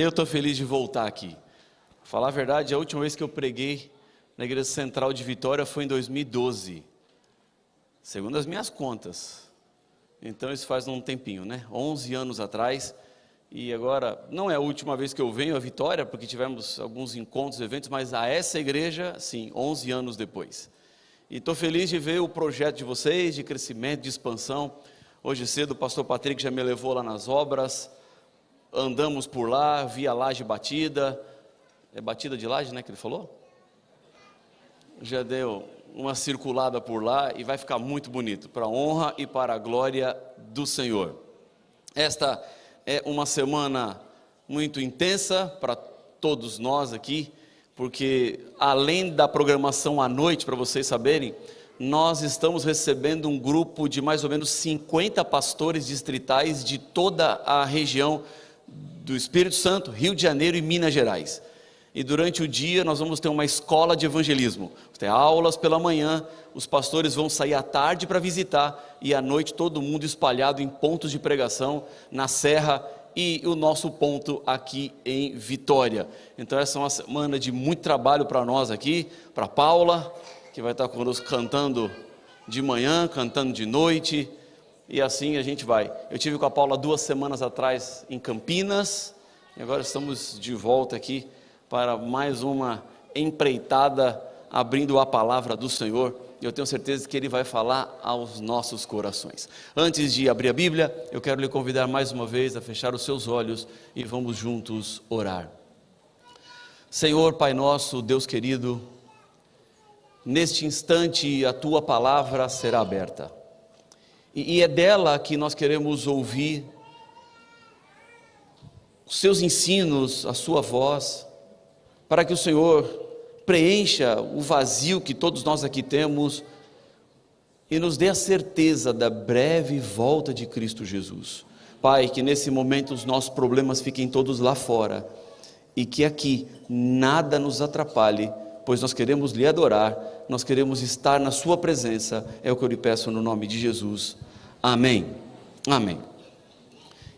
Eu estou feliz de voltar aqui. Falar a verdade, a última vez que eu preguei na Igreja Central de Vitória foi em 2012, segundo as minhas contas. Então isso faz um tempinho, né? 11 anos atrás. E agora, não é a última vez que eu venho a Vitória, porque tivemos alguns encontros, eventos, mas a essa igreja, sim, 11 anos depois. E estou feliz de ver o projeto de vocês, de crescimento, de expansão. Hoje cedo o pastor Patrick já me levou lá nas obras, andamos por lá, vi a laje batida, é batida de laje, né, que ele falou? Já deu uma circulada por lá e vai ficar muito bonito, para a honra e para a glória do Senhor. Esta é uma semana muito intensa para todos nós aqui, porque além da programação à noite, para vocês saberem, nós estamos recebendo um grupo de mais ou menos 50 pastores distritais de toda a região do Espírito Santo, Rio de Janeiro e Minas Gerais. E durante o dia nós vamos ter uma escola de evangelismo, vamos ter aulas pela manhã, os pastores vão sair à tarde para visitar, e à noite todo mundo espalhado em pontos de pregação, na Serra e o nosso ponto aqui em Vitória. Então essa é uma semana de muito trabalho para nós aqui, para Paula, que vai estar conosco cantando de manhã, cantando de noite, e assim a gente vai. Eu tive com a Paula 2 semanas atrás em Campinas, e agora estamos de volta aqui para mais uma empreitada, abrindo a palavra do Senhor. Eu tenho certeza que Ele vai falar aos nossos corações. Antes de abrir a Bíblia, eu quero lhe convidar mais uma vez a fechar os seus olhos e vamos juntos orar. Senhor, Pai nosso, Deus querido, neste instante a Tua palavra será aberta. E é dela que nós queremos ouvir os Seus ensinos, a Sua voz, para que o Senhor preencha o vazio que todos nós aqui temos e nos dê a certeza da breve volta de Cristo Jesus. Pai, que nesse momento os nossos problemas fiquem todos lá fora e que aqui nada nos atrapalhe, pois nós queremos lhe adorar, nós queremos estar na sua presença, é o que eu lhe peço no nome de Jesus, amém, amém.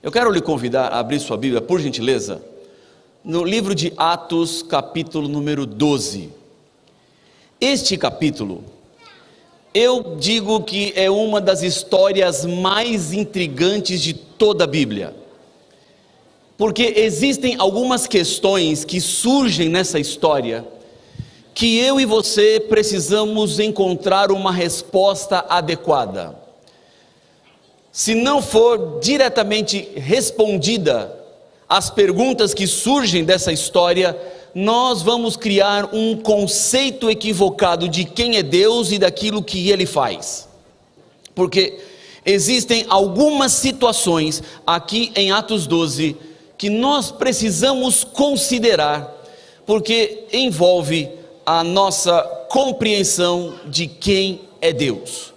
Eu quero lhe convidar a abrir sua Bíblia, por gentileza, no livro de Atos, capítulo número 12, este capítulo, eu digo que é uma das histórias mais intrigantes de toda a Bíblia, porque existem algumas questões que surgem nessa história, que eu e você precisamos encontrar uma resposta adequada. Se não for diretamente respondida as perguntas que surgem dessa história, nós vamos criar um conceito equivocado de quem é Deus e daquilo que Ele faz, porque existem algumas situações aqui em Atos 12 que nós precisamos considerar, porque envolve a nossa compreensão de quem é Deus.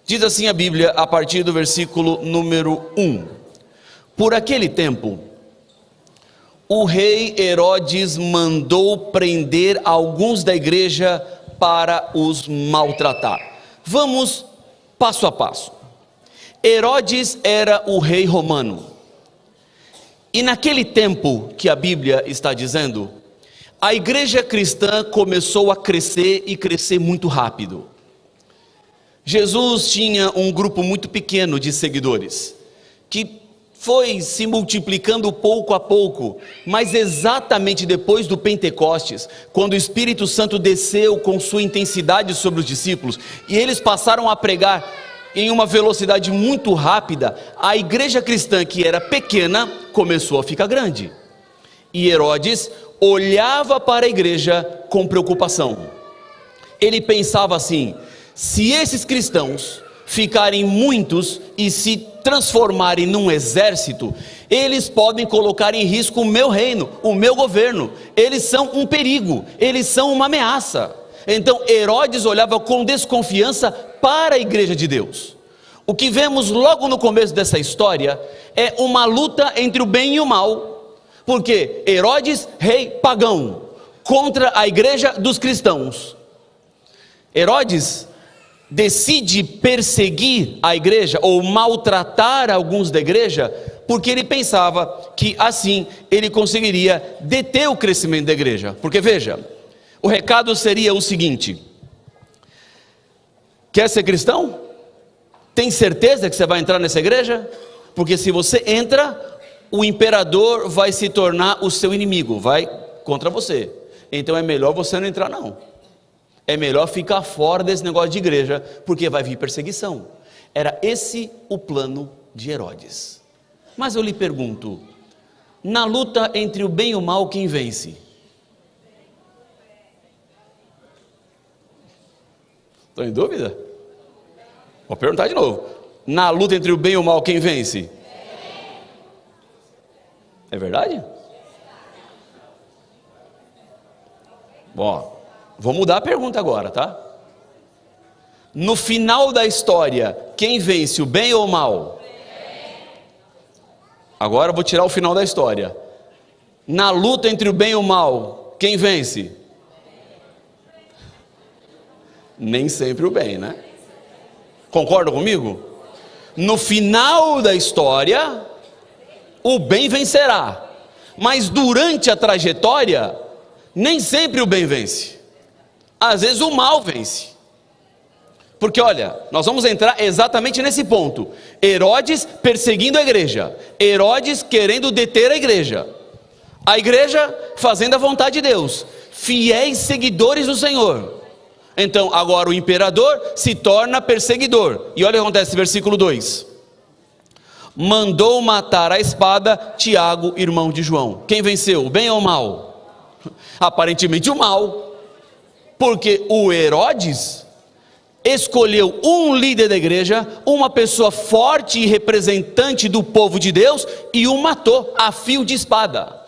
Diz assim a Bíblia a partir do versículo número 1: Por aquele tempo, o rei Herodes mandou prender alguns da igreja para os maltratar. Vamos passo a passo. Herodes era o rei romano, e naquele tempo que a Bíblia está dizendo, a igreja cristã começou a crescer e crescer muito rápido. Jesus tinha um grupo muito pequeno de seguidores, que foi se multiplicando pouco a pouco, mas exatamente depois do Pentecostes, quando o Espírito Santo desceu com sua intensidade sobre os discípulos, e eles passaram a pregar em uma velocidade muito rápida, a igreja cristã que era pequena, começou a ficar grande, e Herodes olhava para a igreja com preocupação. Ele pensava assim: se esses cristãos ficarem muitos e se transformarem num exército, eles podem colocar em risco o meu reino, o meu governo. Eles são um perigo, eles são uma ameaça. Então Herodes olhava com desconfiança para a igreja de Deus. O que vemos logo no começo dessa história é uma luta entre o bem e o mal, porque Herodes, rei pagão, contra a igreja dos cristãos. Herodes decide perseguir a igreja ou maltratar alguns da igreja, porque ele pensava que assim ele conseguiria deter o crescimento da igreja. Porque veja, o recado seria o seguinte: quer ser cristão? Tem certeza que você vai entrar nessa igreja? Porque se você entra, o imperador vai se tornar o seu inimigo, vai contra você. Então é melhor você não entrar não. É melhor ficar fora desse negócio de igreja, porque vai vir perseguição. Era esse o plano de Herodes. Mas eu lhe pergunto, na luta entre o bem e o mal, quem vence? Estou em dúvida? Vou perguntar de novo. Na luta entre o bem e o mal, quem vence? É verdade? Bom, vou mudar a pergunta agora, tá? No final da história, quem vence, o bem ou o mal? Agora eu vou tirar o final da história. Na luta entre o bem e o mal, quem vence? Nem sempre o bem, né? Concorda comigo? No final da história, o bem vencerá. Mas durante a trajetória, nem sempre o bem vence. Às vezes o mal vence. Porque olha, nós vamos entrar exatamente nesse ponto. Herodes perseguindo a igreja, Herodes querendo deter a igreja fazendo a vontade de Deus, fiéis seguidores do Senhor. Então agora o imperador se torna perseguidor. E olha o que acontece, versículo 2: mandou matar a espada Tiago, irmão de João. Quem venceu, o bem ou o mal? Aparentemente o mal, porque o Herodes escolheu um líder da igreja, uma pessoa forte e representante do povo de Deus, e o matou a fio de espada.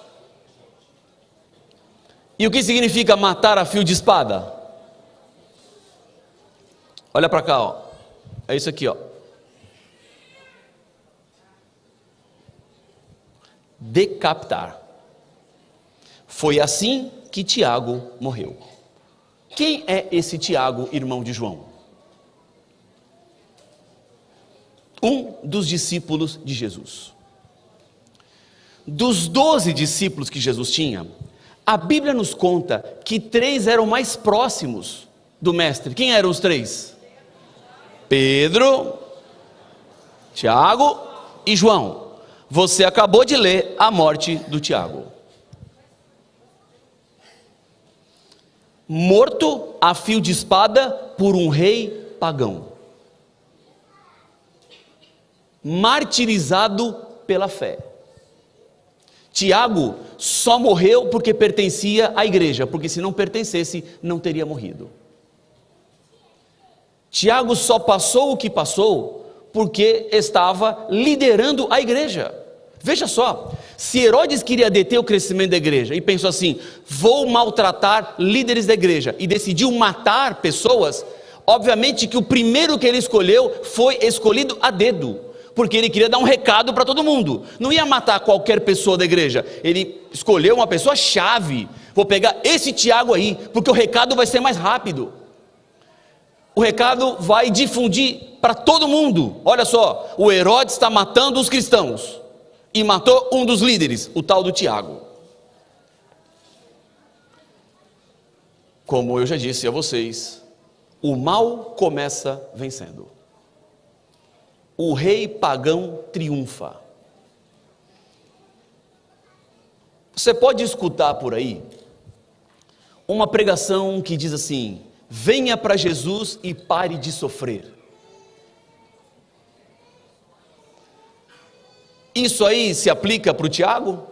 E o que significa matar a fio de espada? Olha para cá, ó. É isso aqui, ó. Decapitar. Foi assim que Tiago morreu. Quem é esse Tiago, irmão de João? Um dos discípulos de Jesus. Dos 12 discípulos que Jesus tinha, a Bíblia nos conta que 3 eram mais próximos do mestre. Quem eram os 3? Pedro, Tiago e João. Você acabou de ler a morte do Tiago. Morto a fio de espada por um rei pagão. Martirizado pela fé. Tiago só morreu porque pertencia à igreja, porque se não pertencesse, não teria morrido. Tiago só passou o que passou porque estava liderando a igreja. Veja só, se Herodes queria deter o crescimento da igreja e pensou assim: vou maltratar líderes da igreja, e decidiu matar pessoas, obviamente que o primeiro que ele escolheu foi escolhido a dedo, porque ele queria dar um recado para todo mundo. Não ia matar qualquer pessoa da igreja, ele escolheu uma pessoa chave. Vou pegar esse Tiago aí, porque o recado vai ser mais rápido. O recado vai difundir para todo mundo. Olha só, o Herodes está matando os cristãos, e matou um dos líderes, o tal do Tiago. Como eu já disse a vocês, o mal começa vencendo. O rei pagão triunfa. Você pode escutar por aí uma pregação que diz assim: venha para Jesus e pare de sofrer. Isso aí se aplica para o Tiago?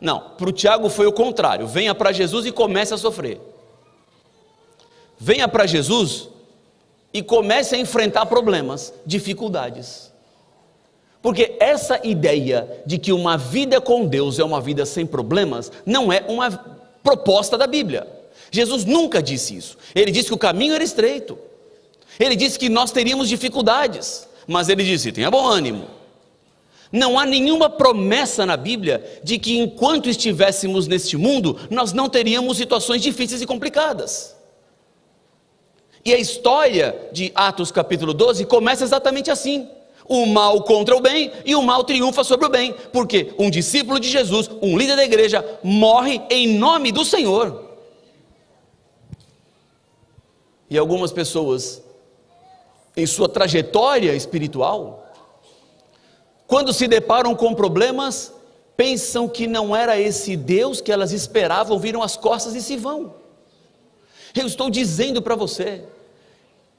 Não, para o Tiago foi o contrário. Venha para Jesus e comece a sofrer. Venha para Jesus e comece a enfrentar problemas, dificuldades. Porque essa ideia de que uma vida com Deus é uma vida sem problemas, não é uma proposta da Bíblia. Jesus nunca disse isso. Ele disse que o caminho era estreito. Ele disse que nós teríamos dificuldades. Mas ele disse: tenha bom ânimo. Não há nenhuma promessa na Bíblia de que enquanto estivéssemos neste mundo, nós não teríamos situações difíceis e complicadas. E a história de Atos capítulo 12 começa exatamente assim. O mal contra o bem e o mal triunfa sobre o bem, porque um discípulo de Jesus, um líder da igreja, morre em nome do Senhor. E algumas pessoas, em sua trajetória espiritual, quando se deparam com problemas, pensam que não era esse Deus que elas esperavam, viram as costas e se vão. Eu estou dizendo para você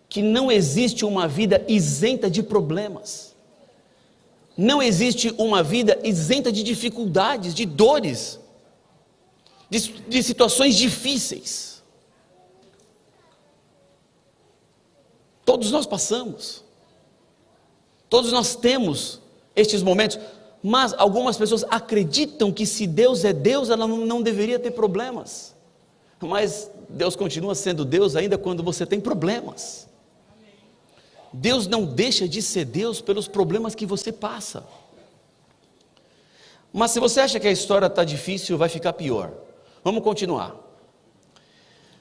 que não existe uma vida isenta de problemas, não existe uma vida isenta de dificuldades, de dores, de situações difíceis. Todos nós passamos, todos nós temos estes momentos, mas algumas pessoas acreditam que se Deus é Deus, ela não deveria ter problemas, mas Deus continua sendo Deus ainda quando você tem problemas. Deus não deixa de ser Deus pelos problemas que você passa. Mas se você acha que a história está difícil, vai ficar pior. Vamos continuar.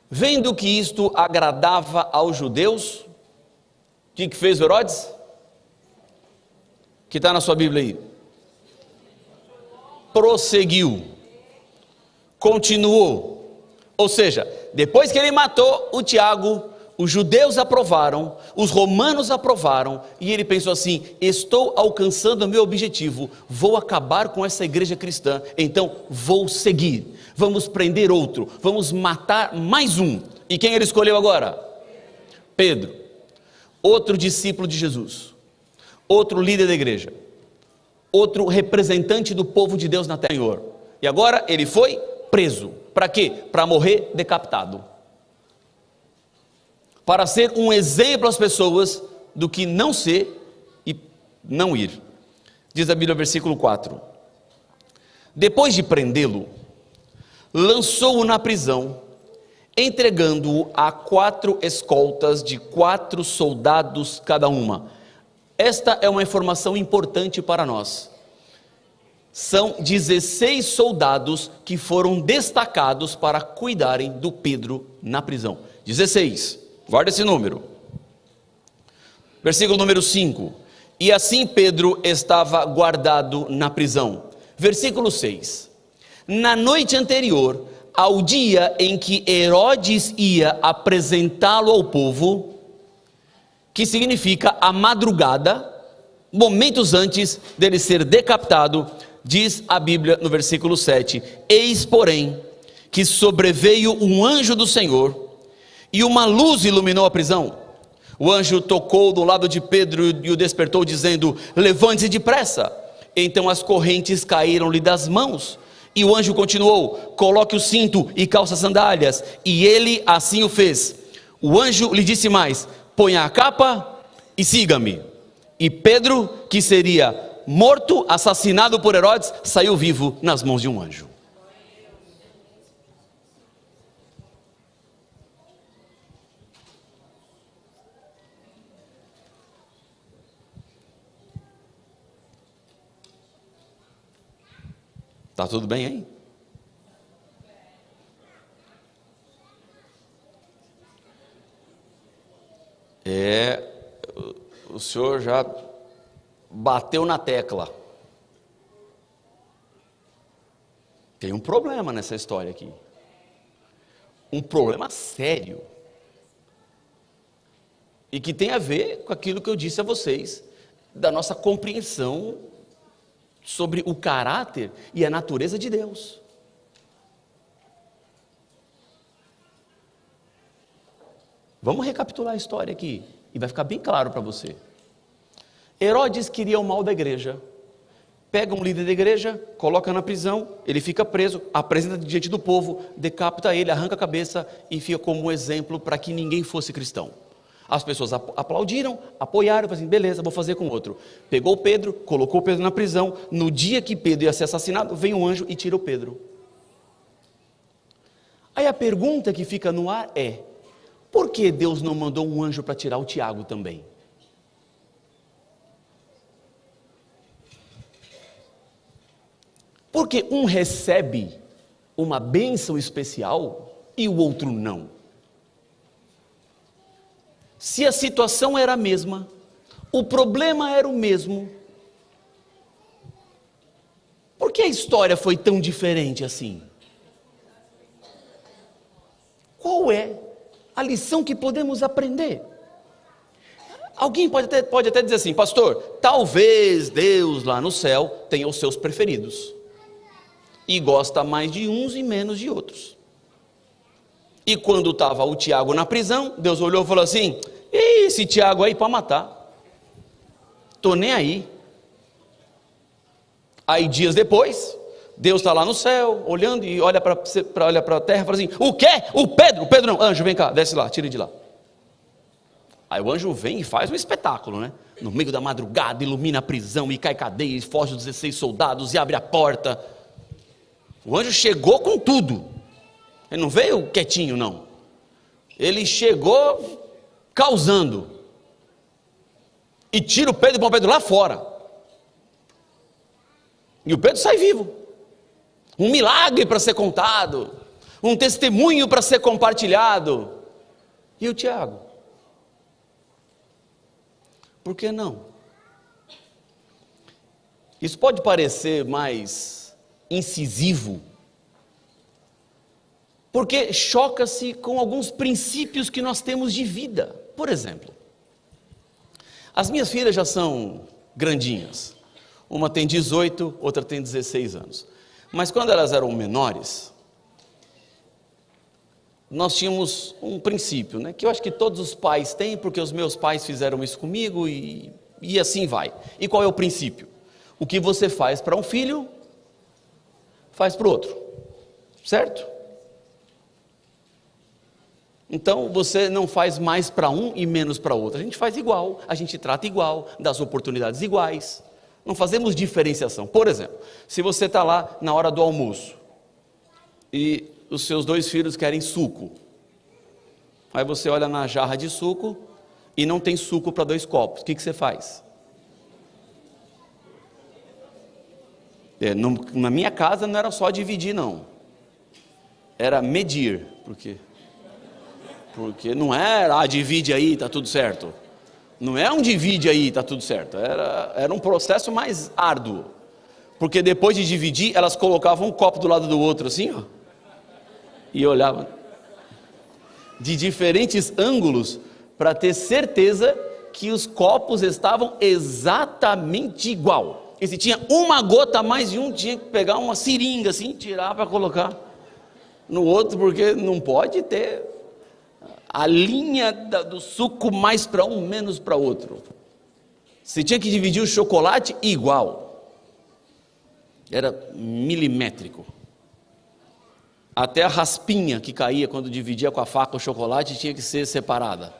Vendo que isto agradava aos judeus, o que fez Herodes? Que está na sua Bíblia aí. Prosseguiu. Continuou. Ou seja, depois que ele matou o Tiago, os judeus aprovaram, os romanos aprovaram, e ele pensou assim: estou alcançando o meu objetivo, vou acabar com essa igreja cristã, então vou seguir, vamos prender outro, vamos matar mais um. E quem ele escolheu agora? Pedro, outro discípulo de Jesus, outro líder da igreja, outro representante do povo de Deus na terra. E agora ele foi preso, para quê? Para morrer decapitado, para ser um exemplo às pessoas do que não ser e não ir. Diz a Bíblia, versículo 4: depois de prendê-lo, lançou-o na prisão, entregando-o a 4 escoltas de 4 soldados cada uma. Esta é uma informação importante para nós. São 16 soldados que foram destacados para cuidarem do Pedro na prisão. 16. Guarda esse número. Versículo número 5. E assim Pedro estava guardado na prisão. Versículo 6. Na noite anterior ao dia em que Herodes ia apresentá-lo ao povo, que significa a madrugada, momentos antes dele ser decapitado, diz a Bíblia no versículo 7: eis porém que sobreveio um anjo do Senhor, e uma luz iluminou a prisão. O anjo tocou do lado de Pedro e o despertou, dizendo: levante-se depressa. Então as correntes caíram-lhe das mãos. E o anjo continuou: coloque o cinto e calça sandálias. E ele assim o fez. O anjo lhe disse mais: ponha a capa e siga-me. E Pedro, que seria morto, assassinado por Herodes, saiu vivo nas mãos de um anjo. Está tudo bem aí? O senhor já bateu na tecla. Tem um problema nessa história aqui. Um problema sério. E que tem a ver com aquilo que eu disse a vocês, da nossa compreensão sobre o caráter e a natureza de Deus. Vamos recapitular a história aqui, e vai ficar bem claro para você. Herodes queria o mal da igreja, pega um líder da igreja, coloca na prisão, ele fica preso, apresenta diante do povo, decapita ele, arranca a cabeça e fica como um exemplo para que ninguém fosse cristão. As pessoas aplaudiram, apoiaram, falaram assim: beleza, vou fazer com outro. Pegou Pedro, colocou Pedro na prisão. No dia que Pedro ia ser assassinado, vem um anjo e tira o Pedro. Aí a pergunta que fica no ar é: por que Deus não mandou um anjo para tirar o Tiago também? Porque um recebe uma bênção especial e o outro não. Se a situação era a mesma, o problema era o mesmo. Por que a história foi tão diferente assim? Qual é a lição que podemos aprender? Alguém pode até dizer assim: pastor, talvez Deus lá no céu tenha os seus preferidos, e gosta mais de uns e menos de outros. E quando estava o Tiago na prisão, Deus olhou e falou assim: esse Tiago aí para matar, estou nem aí. Aí dias depois, Deus está lá no céu, olhando e olha para a terra e fala assim: o quê? O Pedro não, anjo, vem cá, desce lá, tira de lá. Aí o anjo vem e faz um espetáculo, né? No meio da madrugada, ilumina a prisão e cai cadeia, e foge os 16 soldados e abre a porta. O anjo chegou com tudo, ele não veio quietinho não, ele chegou causando, e tira o Pedro e põe o Pedro lá fora, e o Pedro sai vivo. Um milagre para ser contado, um testemunho para ser compartilhado. E o Tiago? Por que não? Isso pode parecer mais incisivo, porque choca-se com alguns princípios que nós temos de vida. Por exemplo, as minhas filhas já são grandinhas, uma tem 18, outra tem 16 anos, mas quando elas eram menores, nós tínhamos um princípio, né, que eu acho que todos os pais têm, porque os meus pais fizeram isso comigo e assim vai. E qual é o princípio? O que você faz para um filho, faz para o outro, certo? Então você não faz mais para um e menos para outro, a gente faz igual, a gente trata igual, dá as oportunidades iguais, não fazemos diferenciação. Por exemplo, se você está lá na hora do almoço e os seus 2 filhos querem suco, aí você olha na jarra de suco e não tem suco para 2 copos, o que você faz? Na minha casa não era só dividir não, era medir, porque não era, divide aí, está tudo certo, não é um divide aí, está tudo certo, era um processo mais árduo, porque depois de dividir, elas colocavam um copo do lado do outro assim, ó, e olhavam de diferentes ângulos, para ter certeza que os copos estavam exatamente igual, e se tinha uma gota a mais de um, tinha que pegar uma seringa assim, tirar para colocar no outro, porque não pode ter a linha do suco mais para um, menos para outro. Você tinha que dividir o chocolate igual, era milimétrico, até a raspinha que caía quando dividia com a faca o chocolate tinha que ser separada,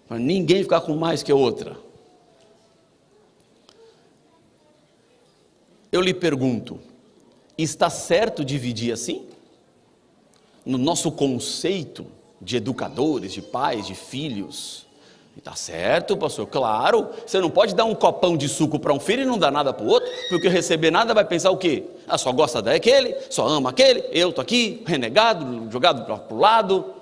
para ninguém ficar com mais que a outra. Eu lhe pergunto, está certo dividir assim? No nosso conceito de educadores, de pais, de filhos, está certo, pastor? Claro, você não pode dar um copão de suco para um filho e não dar nada para o outro, porque receber nada vai pensar o quê? Só gosta daquele, só ama aquele, eu estou aqui, renegado, jogado para o lado,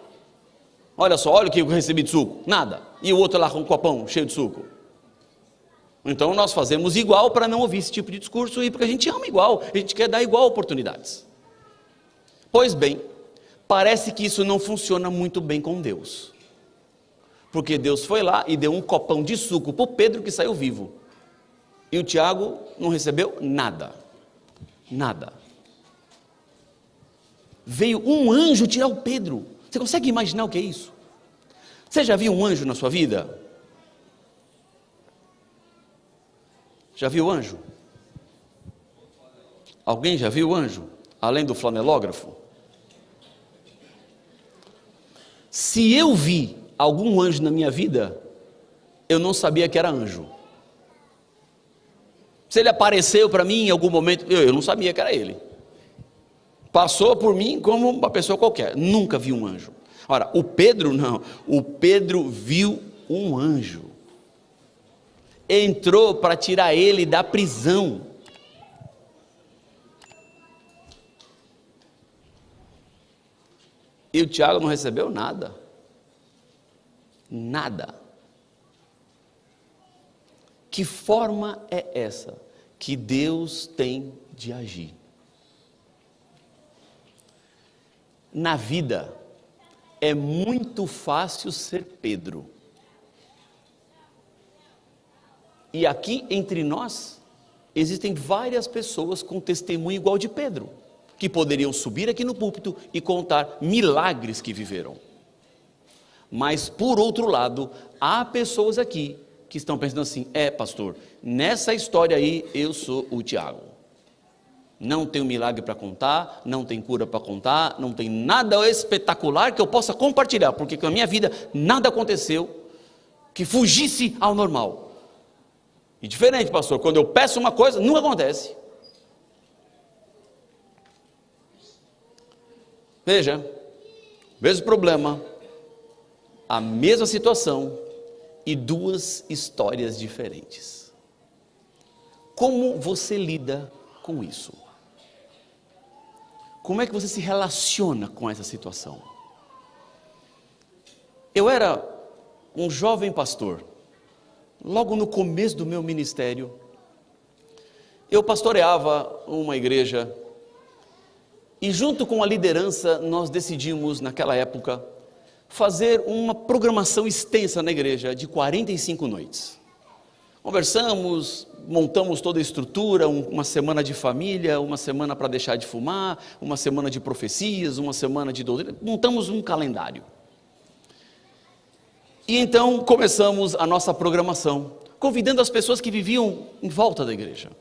olha só, olha o que eu recebi de suco, nada, e o outro lá com um copão cheio de suco. Então nós fazemos igual para não ouvir esse tipo de discurso, e porque a gente ama igual, a gente quer dar igual oportunidades. Pois bem, parece que isso não funciona muito bem com Deus, porque Deus foi lá e deu um copão de suco para o Pedro, que saiu vivo, e o Tiago não recebeu nada, nada. Veio um anjo tirar o Pedro. Você consegue imaginar o que é isso? Você já viu um anjo na sua vida? Já viu anjo? Alguém já viu anjo? Além do flanelógrafo? Se eu vi algum anjo na minha vida, eu não sabia que era anjo. Se ele apareceu para mim em algum momento, eu não sabia que era ele. Passou por mim como uma pessoa qualquer, nunca vi um anjo. Ora, o Pedro não, o Pedro viu um anjo. Entrou para tirar ele da prisão. E o Tiago não recebeu nada. Nada. Que forma é essa que Deus tem de agir? Na vida, é muito fácil ser Pedro. E aqui entre nós, existem várias pessoas com testemunho igual de Pedro, que poderiam subir aqui no púlpito e contar milagres que viveram. Mas por outro lado, há pessoas aqui que estão pensando assim: pastor, nessa história aí eu sou o Tiago. Não tenho milagre para contar, não tem cura para contar, não tem nada espetacular que eu possa compartilhar, porque com a minha vida nada aconteceu que fugisse ao normal. E diferente, pastor, quando eu peço uma coisa, nunca acontece. Veja, mesmo problema, a mesma situação e duas histórias diferentes. Como você lida com isso? Como é que você se relaciona com essa situação? Eu era um jovem pastor. Logo no começo do meu ministério, eu pastoreava uma igreja e junto com a liderança nós decidimos naquela época fazer uma programação extensa na igreja de 45 noites. Conversamos, montamos toda a estrutura, uma semana de família, uma semana para deixar de fumar, uma semana de profecias, uma semana de doutrina, montamos um calendário. E então começamos a nossa programação, convidando as pessoas que viviam em volta da igreja,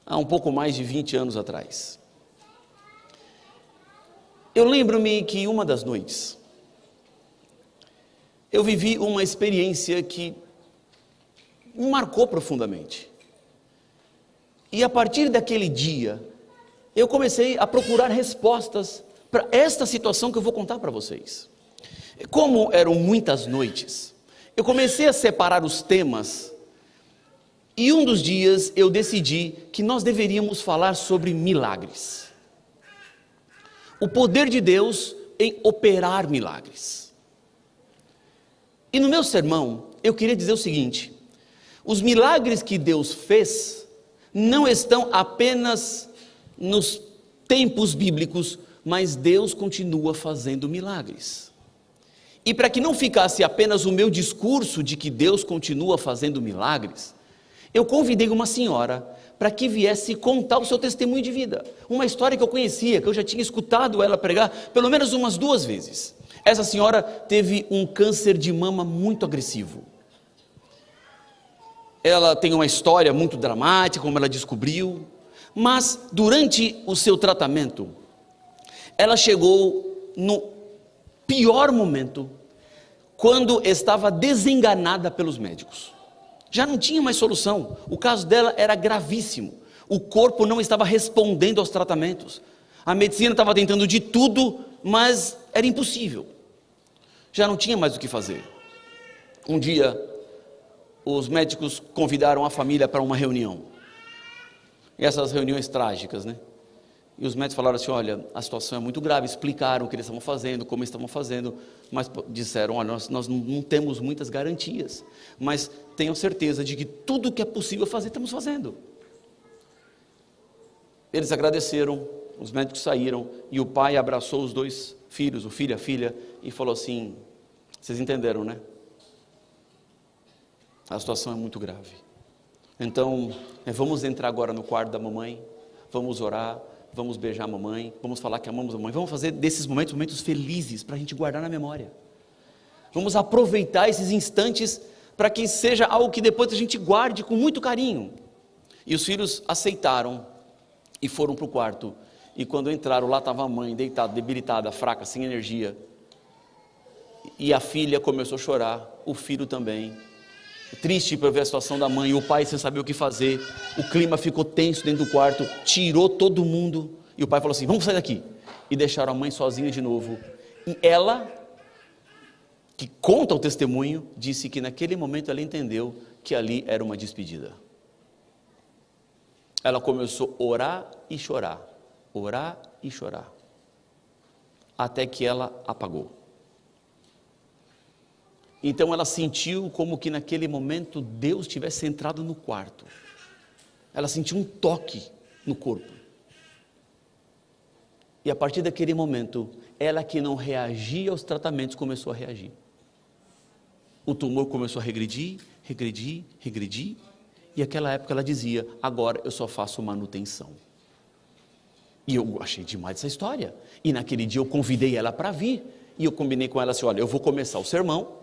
há um pouco mais de 20 anos atrás. Eu lembro-me que uma das noites, eu vivi uma experiência que me marcou profundamente. E a partir daquele dia, eu comecei a procurar respostas para esta situação que eu vou contar para vocês. Como eram muitas noites, eu comecei a separar os temas, e um dos dias eu decidi que nós deveríamos falar sobre milagres. O poder de Deus em operar milagres. E no meu sermão, eu queria dizer o seguinte: os milagres que Deus fez não estão apenas nos tempos bíblicos, mas Deus continua fazendo milagres. E para que não ficasse apenas o meu discurso de que Deus continua fazendo milagres, eu convidei uma senhora para que viesse contar o seu testemunho de vida. Uma história que eu conhecia, que eu já tinha escutado ela pregar pelo menos umas 2 vezes. Essa senhora teve um câncer de mama muito agressivo. Ela tem uma história muito dramática, como ela descobriu, mas durante o seu tratamento, ela chegou no pior momento, quando estava desenganada pelos médicos. Já não tinha mais solução, o caso dela era gravíssimo, o corpo não estava respondendo aos tratamentos, a medicina estava tentando de tudo, mas era impossível, já não tinha mais o que fazer. Um dia, os médicos convidaram a família para uma reunião, e essas reuniões trágicas, né? E os médicos falaram assim: olha, a situação é muito grave. Explicaram o que eles estavam fazendo, como eles estavam fazendo, mas disseram: olha, nós não temos muitas garantias, mas tenham certeza de que tudo o que é possível fazer, estamos fazendo. Eles agradeceram, os médicos saíram, e o pai abraçou os 2 filhos, o filho e a filha, e falou assim: vocês entenderam, né? A situação é muito grave. Então, vamos entrar agora no quarto da mamãe, vamos orar, vamos beijar a mamãe, vamos falar que amamos a mamãe, vamos fazer desses momentos felizes, para a gente guardar na memória. Vamos aproveitar esses instantes, para que seja algo que depois a gente guarde com muito carinho. E os filhos aceitaram, e foram para o quarto, e quando entraram, lá estava a mãe, deitada, debilitada, fraca, sem energia, e a filha começou a chorar, o filho também, triste para ver a situação da mãe, e o pai sem saber o que fazer, o clima ficou tenso dentro do quarto, tirou todo mundo, e o pai falou assim: vamos sair daqui, e deixaram a mãe sozinha de novo, e ela, que conta o testemunho, disse que naquele momento ela entendeu que ali era uma despedida. Ela começou a orar e chorar, até que ela apagou. Então ela sentiu como que naquele momento Deus tivesse entrado no quarto. Ela sentiu um toque no corpo. E a partir daquele momento, ela que não reagia aos tratamentos começou a reagir. O tumor começou a regredir, e naquela época ela dizia: agora eu só faço manutenção. E eu achei demais essa história. E naquele dia eu convidei ela para vir, e eu combinei com ela assim: olha, eu vou começar o sermão,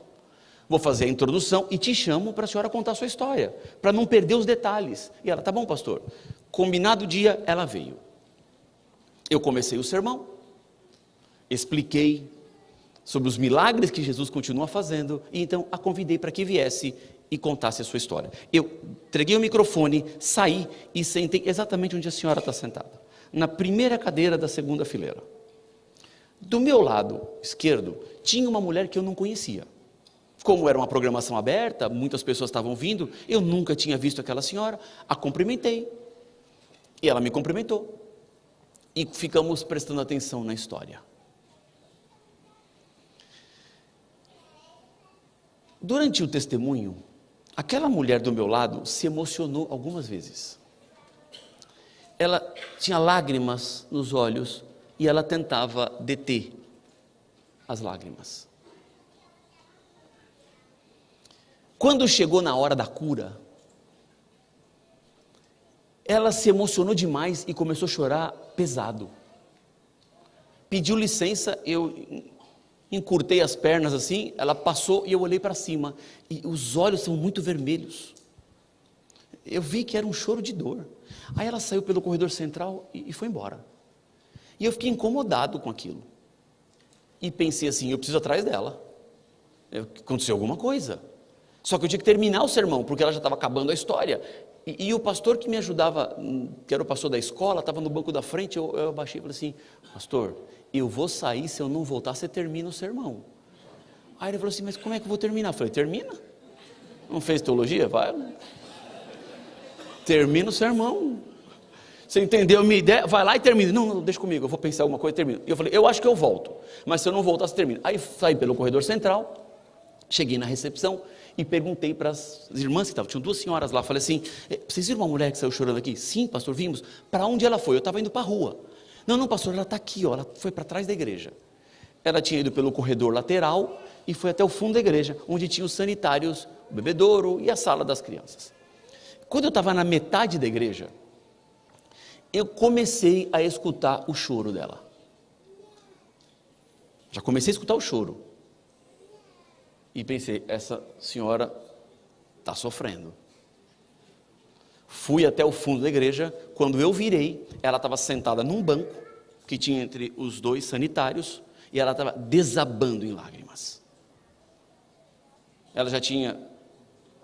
vou fazer a introdução e te chamo para a senhora contar a sua história, para não perder os detalhes. E ela: tá bom, pastor. Combinado o dia, ela veio. Eu comecei o sermão, expliquei sobre os milagres que Jesus continua fazendo, e então a convidei para que viesse e contasse a sua história. Eu entreguei o microfone, saí e sentei exatamente onde a senhora está sentada, na primeira cadeira da segunda fileira. Do meu lado esquerdo, tinha uma mulher que eu não conhecia. Como era uma programação aberta, muitas pessoas estavam vindo, eu nunca tinha visto aquela senhora, a cumprimentei, e ela me cumprimentou, e ficamos prestando atenção na história. Durante o testemunho, aquela mulher do meu lado se emocionou algumas vezes. Ela tinha lágrimas nos olhos e ela tentava deter as lágrimas. Quando chegou na hora da cura, ela se emocionou demais e começou a chorar pesado. Pediu licença, eu encurtei as pernas assim, ela passou e eu olhei para cima, e os olhos são muito vermelhos. Eu vi que era um choro de dor. Aí ela saiu pelo corredor central e foi embora. E eu fiquei incomodado com aquilo. E pensei assim: eu preciso ir atrás dela. Aconteceu alguma coisa. Só que eu tinha que terminar o sermão, porque ela já estava acabando a história. E o pastor que me ajudava, que era o pastor da escola, estava no banco da frente, eu abaixei e falei assim: pastor, eu vou sair, se eu não voltar, você termina o sermão. Aí ele falou assim: mas como é que eu vou terminar? Eu falei: termina. Não fez teologia? Vai. Termina o sermão. Você entendeu a minha ideia? Vai lá e termina. Não, deixa comigo, eu vou pensar alguma coisa e termino. E eu falei: eu acho que eu volto, mas se eu não voltar, você termina. Aí saí pelo corredor central, cheguei na recepção e perguntei para as irmãs que estavam, tinham duas senhoras lá, falei assim: vocês viram uma mulher que saiu chorando aqui? Sim, pastor, vimos. Para onde ela foi? Eu estava indo para a rua. Não, pastor, ela está aqui, ó, ela foi para trás da igreja. Ela tinha ido pelo corredor lateral e foi até o fundo da igreja, onde tinha os sanitários, o bebedouro e a sala das crianças. Quando eu estava na metade da igreja, eu comecei a escutar o choro dela. Já comecei a escutar o choro. E pensei: essa senhora está sofrendo. Fui até o fundo da igreja. Quando eu virei, ela estava sentada num banco que tinha entre os dois sanitários, e ela estava desabando em lágrimas. Ela já tinha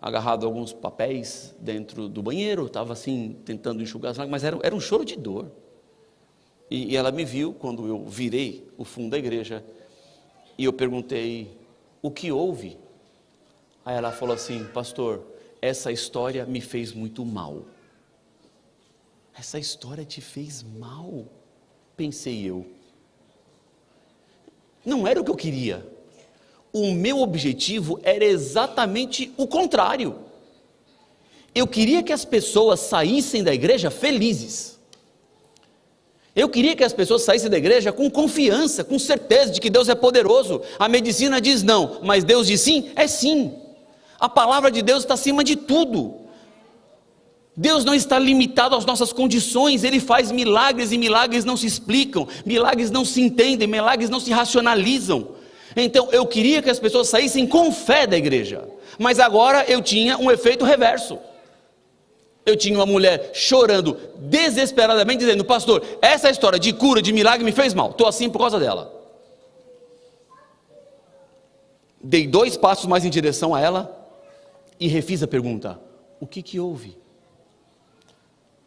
agarrado alguns papéis dentro do banheiro, estava assim tentando enxugar as lágrimas, mas era um choro de dor. E ela me viu quando eu virei o fundo da igreja, e eu perguntei: o que houve? Aí ela falou assim: pastor, essa história me fez muito mal. Essa história te fez mal? Pensei eu. Não era o que eu queria. O meu objetivo era exatamente o contrário. Eu queria que as pessoas saíssem da igreja felizes. Eu queria que as pessoas saíssem da igreja com confiança, com certeza de que Deus é poderoso. A medicina diz não, mas Deus diz sim, é sim. A palavra de Deus está acima de tudo. Deus não está limitado às nossas condições, Ele faz milagres, e milagres não se explicam, milagres não se entendem, milagres não se racionalizam. Então eu queria que as pessoas saíssem com fé da igreja, mas agora eu tinha um efeito reverso. Eu tinha uma mulher chorando desesperadamente, dizendo: pastor, essa história de cura, de milagre me fez mal, estou assim por causa dela. Dei 2 passos mais em direção a ela e refiz a pergunta: o que houve?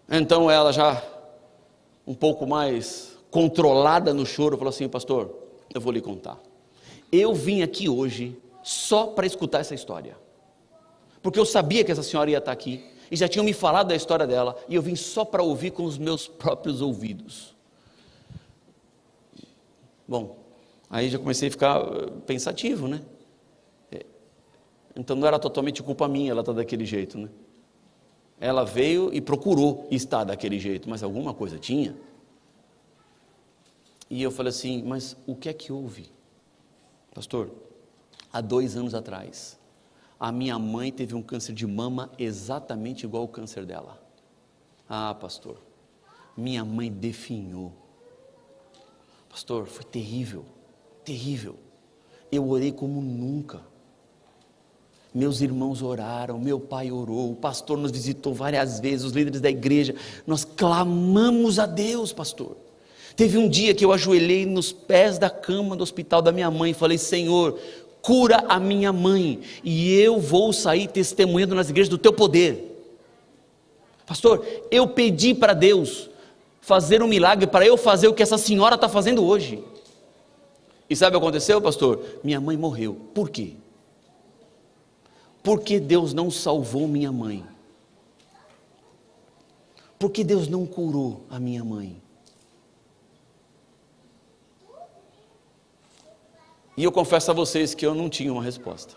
Então ela, já um pouco mais controlada no choro, falou assim: pastor, eu vou lhe contar. Eu vim aqui hoje só para escutar essa história, porque eu sabia que essa senhora ia estar aqui, e já tinham me falado da história dela, e eu vim só para ouvir com os meus próprios ouvidos. Bom, aí já comecei a ficar pensativo, né? Então não era totalmente culpa minha ela estar daquele jeito, né? Ela veio e procurou estar daquele jeito, mas alguma coisa tinha. E eu falei assim, mas o que é que houve? Pastor, há 2 anos atrás, a minha mãe teve um câncer de mama exatamente igual ao câncer dela. Ah, pastor, minha mãe definhou. Pastor, foi terrível, terrível. Eu orei como nunca. Meus irmãos oraram, meu pai orou, o pastor nos visitou várias vezes, os líderes da igreja, nós clamamos a Deus, pastor. Teve um dia que eu ajoelhei nos pés da cama do hospital da minha mãe e falei, Senhor, cura a minha mãe, e eu vou sair testemunhando nas igrejas do teu poder. Pastor, eu pedi para Deus fazer um milagre, para eu fazer o que essa senhora está fazendo hoje. E sabe o que aconteceu, pastor? Minha mãe morreu. Por quê? Porque Deus não salvou minha mãe? Porque Deus não curou a minha mãe? E eu confesso a vocês que eu não tinha uma resposta.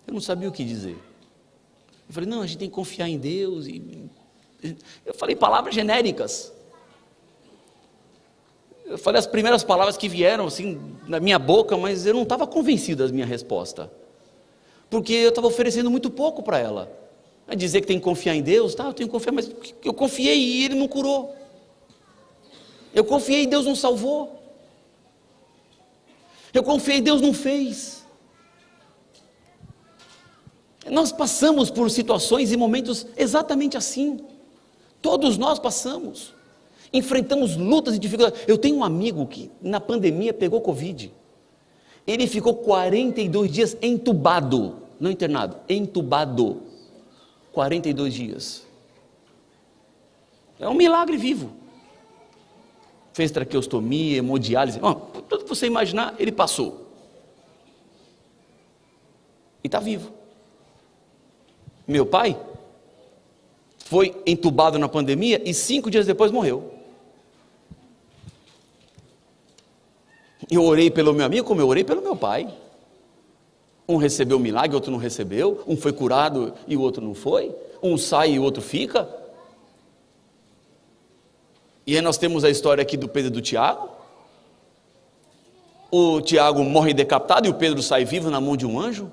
Eu não sabia o que dizer. Eu falei, não, a gente tem que confiar em Deus. Eu falei palavras genéricas. Eu falei as primeiras palavras que vieram assim na minha boca, mas eu não estava convencido da minha resposta. Porque eu estava oferecendo muito pouco para ela. A dizer que tem que confiar em Deus, tá, eu tenho que confiar, mas eu confiei e Ele não curou. Eu confiei e Deus não salvou. Eu confiei e Deus não fez. Nós passamos por situações e momentos exatamente assim. Todos nós passamos. Enfrentamos lutas e dificuldades. Eu tenho um amigo que na pandemia pegou Covid. Ele ficou 42 dias entubado, não internado, entubado. 42 dias. É um milagre vivo. Fez traqueostomia, hemodiálise, tudo que você imaginar, ele passou. E está vivo. Meu pai foi entubado na pandemia e 5 dias depois morreu. Eu orei pelo meu amigo como eu orei pelo meu pai. Um recebeu o milagre, outro não recebeu. Um foi curado e o outro não foi. Um sai e o outro fica. E aí nós temos a história aqui do Pedro e do Tiago. O Tiago morre decapitado e o Pedro sai vivo na mão de um anjo.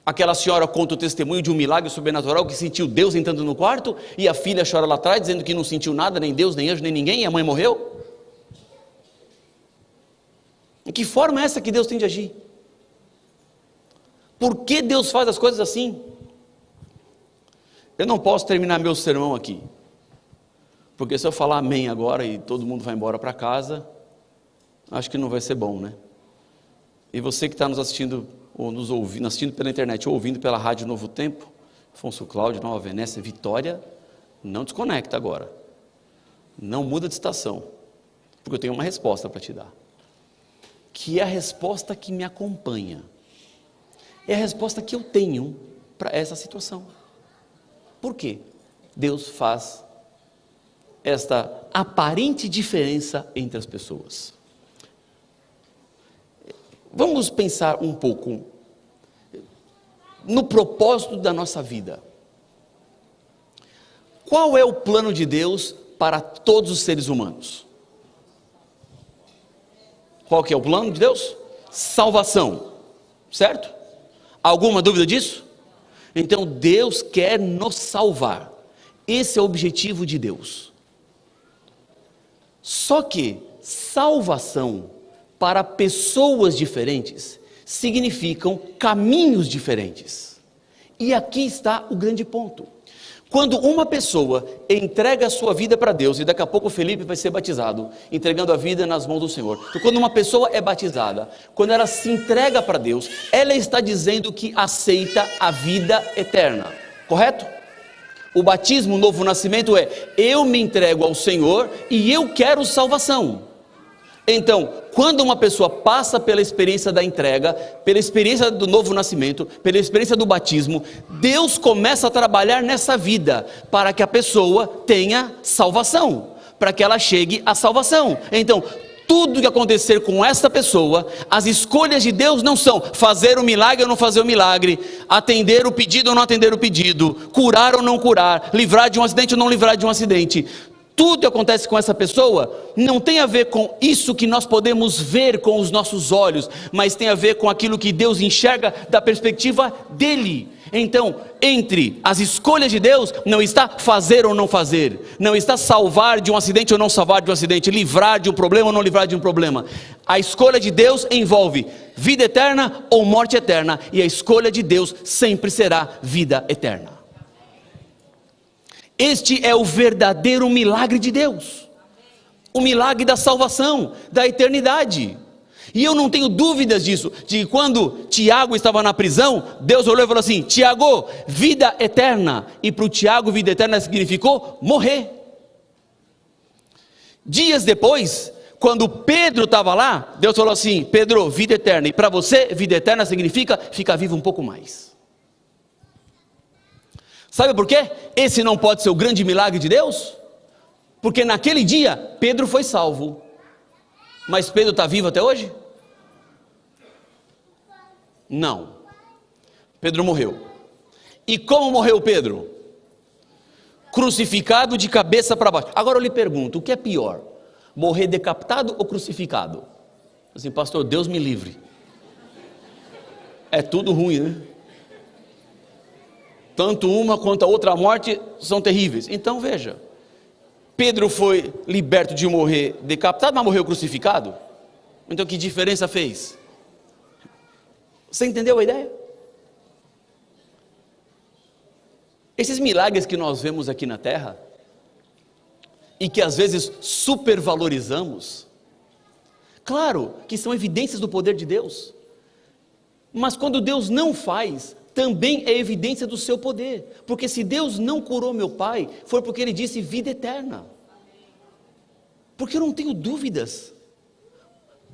Aquela senhora conta o testemunho de um milagre sobrenatural que sentiu Deus entrando no quarto, e a filha chora lá atrás dizendo que não sentiu nada, nem Deus, nem anjo, nem ninguém, e a mãe morreu. E que forma é essa que Deus tem de agir? Por que Deus faz as coisas assim? Eu não posso terminar meu sermão aqui, porque se eu falar amém agora e todo mundo vai embora para casa, acho que não vai ser bom, né? E você que está nos assistindo, ou nos ouvindo, assistindo pela internet, ou ouvindo pela rádio Novo Tempo, Afonso Cláudio, Nova Venécia, Vitória, não desconecta agora, não muda de estação, porque eu tenho uma resposta para te dar, que é a resposta que me acompanha, é a resposta que eu tenho para essa situação. Por quê? Deus faz esta aparente diferença entre as pessoas. Vamos pensar um pouco no propósito da nossa vida. Qual é o plano de Deus para todos os seres humanos? Qual que é o plano de Deus? Salvação, certo? Alguma dúvida disso? Então Deus quer nos salvar. Esse é o objetivo de Deus. Só que salvação para pessoas diferentes significam caminhos diferentes. E aqui está o grande ponto. Quando uma pessoa entrega a sua vida para Deus, e daqui a pouco o Felipe vai ser batizado, entregando a vida nas mãos do Senhor. Então, quando uma pessoa é batizada, quando ela se entrega para Deus, ela está dizendo que aceita a vida eterna, correto? O batismo, o novo nascimento é, eu me entrego ao Senhor e eu quero salvação. Então, quando uma pessoa passa pela experiência da entrega, pela experiência do novo nascimento, pela experiência do batismo, Deus começa a trabalhar nessa vida, para que a pessoa tenha salvação, para que ela chegue à salvação. Então, tudo que acontecer com essa pessoa, as escolhas de Deus não são fazer o milagre ou não fazer o milagre, atender o pedido ou não atender o pedido, curar ou não curar, livrar de um acidente ou não livrar de um acidente. Tudo que acontece com essa pessoa não tem a ver com isso que nós podemos ver com os nossos olhos, mas tem a ver com aquilo que Deus enxerga da perspectiva dele. Então, entre as escolhas de Deus, não está fazer ou não fazer, não está salvar de um acidente ou não salvar de um acidente, livrar de um problema ou não livrar de um problema. A escolha de Deus envolve vida eterna ou morte eterna, e a escolha de Deus sempre será vida eterna. Este é o verdadeiro milagre de Deus, o milagre da salvação, da eternidade. E eu não tenho dúvidas disso, de que quando Tiago estava na prisão, Deus olhou e falou assim: Tiago, vida eterna. E para o Tiago, vida eterna significou morrer. Dias depois, quando Pedro estava lá, Deus falou assim: Pedro, vida eterna. E para você, vida eterna significa ficar vivo um pouco mais. Sabe por quê? Esse não pode ser o grande milagre de Deus? Porque naquele dia, Pedro foi salvo. Mas Pedro está vivo até hoje? Não. Pedro morreu. E como morreu Pedro? Crucificado de cabeça para baixo. Agora eu lhe pergunto, o que é pior? Morrer decapitado ou crucificado? Assim, pastor, Deus me livre. É tudo ruim, né? Tanto uma quanto a outra morte são terríveis. Então veja, Pedro foi liberto de morrer decapitado, mas morreu crucificado. Então que diferença fez? Você entendeu a ideia? Esses milagres que nós vemos aqui na terra, e que às vezes supervalorizamos, claro que são evidências do poder de Deus, mas quando Deus não faz, também é evidência do seu poder, porque se Deus não curou meu pai, foi porque ele disse vida eterna, porque eu não tenho dúvidas.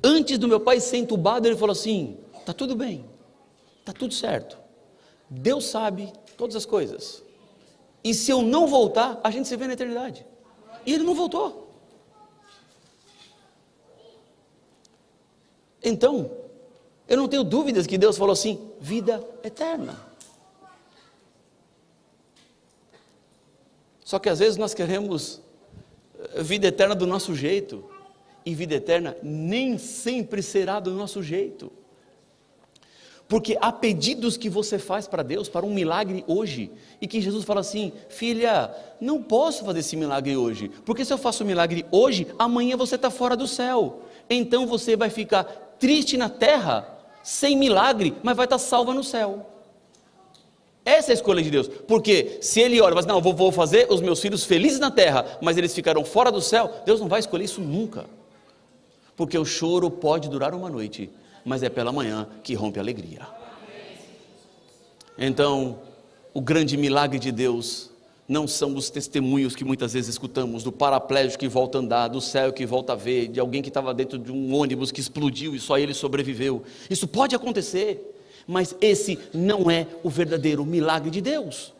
Antes do meu pai ser entubado, ele falou assim: está tudo bem, está tudo certo, Deus sabe todas as coisas, e se eu não voltar, a gente se vê na eternidade. E ele não voltou. Então, eu não tenho dúvidas que Deus falou assim: vida eterna. Só que às vezes nós queremos vida eterna do nosso jeito, e vida eterna nem sempre será do nosso jeito, porque há pedidos que você faz para Deus, para um milagre hoje, e que Jesus fala assim: filha, não posso fazer esse milagre hoje, porque se eu faço o milagre hoje, amanhã você está fora do céu, então você vai ficar triste na terra, sem milagre, mas vai estar salva no céu. Essa é a escolha de Deus, porque se ele olha, mas não, eu vou fazer os meus filhos felizes na terra, mas eles ficarão fora do céu, Deus não vai escolher isso nunca, porque o choro pode durar uma noite, mas é pela manhã que rompe a alegria. Então, o grande milagre de Deus não são os testemunhos que muitas vezes escutamos, do paraplégico que volta a andar, do céu que volta a ver, de alguém que estava dentro de um ônibus que explodiu e só ele sobreviveu. Isso pode acontecer, mas esse não é o verdadeiro milagre de Deus,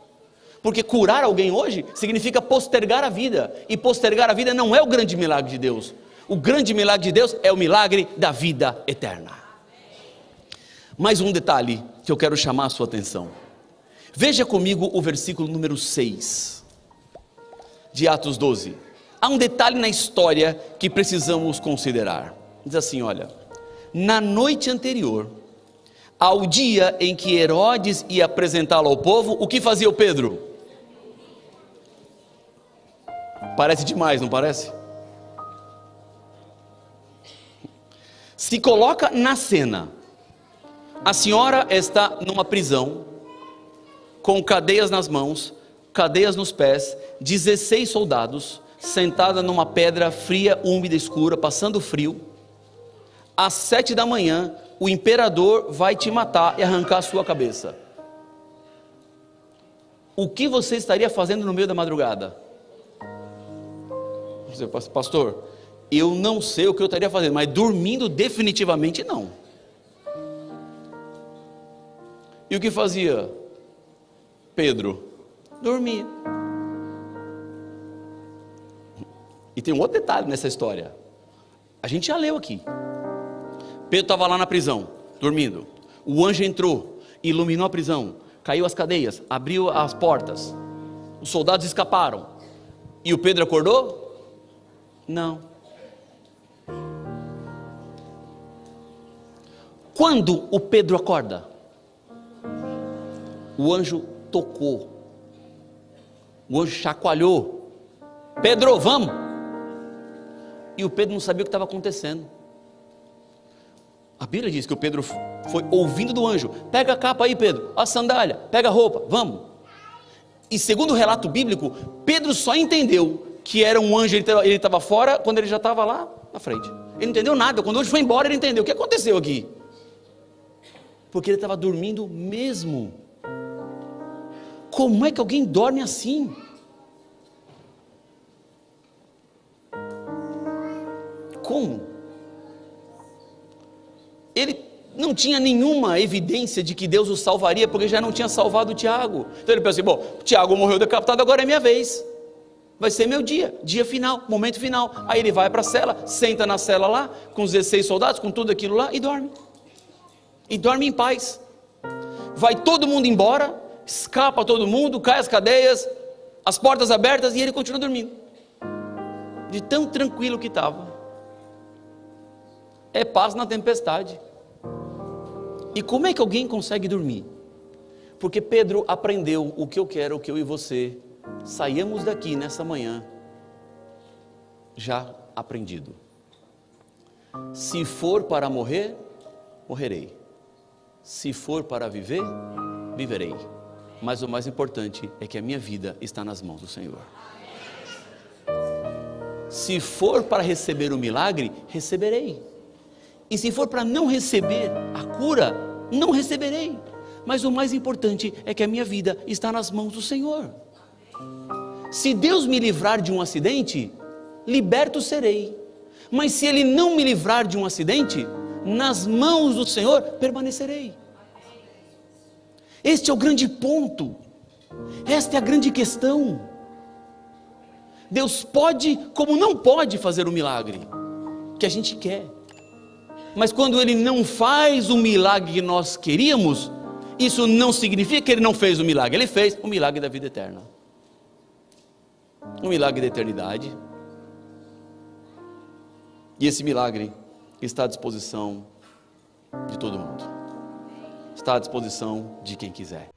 porque curar alguém hoje significa postergar a vida, e postergar a vida não é o grande milagre de Deus. O grande milagre de Deus é o milagre da vida eterna. Mais um detalhe que eu quero chamar a sua atenção. Veja comigo o versículo número 6 de Atos 12. Há um detalhe na história que precisamos considerar. Diz assim, olha: na noite anterior ao dia em que Herodes ia apresentá-lo ao povo, o que fazia o Pedro? Parece demais, não parece? Se coloca na cena. A senhora está numa prisão, com cadeias nas mãos, cadeias nos pés, 16 soldados, sentada numa pedra fria, úmida, escura, passando frio. Às 7 da manhã, o imperador vai te matar e arrancar a sua cabeça. O que você estaria fazendo no meio da madrugada? Você, pastor, eu não sei o que eu estaria fazendo, mas dormindo definitivamente não. E o que fazia Pedro? Dormia. E tem um outro detalhe nessa história. A gente já leu aqui. Pedro estava lá na prisão, dormindo. O anjo entrou, iluminou a prisão, caiu as cadeias, abriu as portas. Os soldados escaparam. E o Pedro acordou? Não. Quando o Pedro acorda, o anjo tocou, o anjo chacoalhou. Pedro, vamos! E o Pedro não sabia o que estava acontecendo. A Bíblia diz que o Pedro foi ouvindo do anjo: pega a capa aí, Pedro, a sandália, pega a roupa, vamos. E segundo o relato bíblico, Pedro só entendeu que era um anjo, ele estava fora, quando ele já estava lá na frente. Ele não entendeu nada. Quando o anjo foi embora, ele entendeu o que aconteceu aqui. Porque ele estava dormindo mesmo. Como é que alguém dorme assim? Como? Ele não tinha nenhuma evidência de que Deus o salvaria, porque já não tinha salvado o Tiago. Então ele pensou assim: bom, Tiago morreu decapitado, agora é minha vez. Vai ser meu dia final, momento final. Aí ele vai para a cela, senta na cela lá, com os 16 soldados, com tudo aquilo lá, e dorme. E dorme em paz. Vai todo mundo embora, escapa todo mundo, cai as cadeias, as portas abertas, e ele continua dormindo. De tão tranquilo que estava. É paz na tempestade. E como é que alguém consegue dormir? Porque Pedro aprendeu o que eu quero que eu e você saiamos daqui nessa manhã já aprendido. Se for para morrer, morrerei. Se for para viver, viverei. Mas o mais importante é que a minha vida está nas mãos do Senhor. Se for para receber o milagre, receberei. E se for para não receber a cura, não receberei. Mas o mais importante é que a minha vida está nas mãos do Senhor. Se Deus me livrar de um acidente, liberto serei. Mas se Ele não me livrar de um acidente, nas mãos do Senhor permanecerei. Este é o grande ponto. Esta é a grande questão. Deus pode, como não pode fazer o milagre que a gente quer. Mas quando Ele não faz o milagre que nós queríamos, isso não significa que Ele não fez o milagre. Ele fez o milagre da vida eterna, o milagre da eternidade. E esse milagre está à disposição de todo mundo, está à disposição de quem quiser.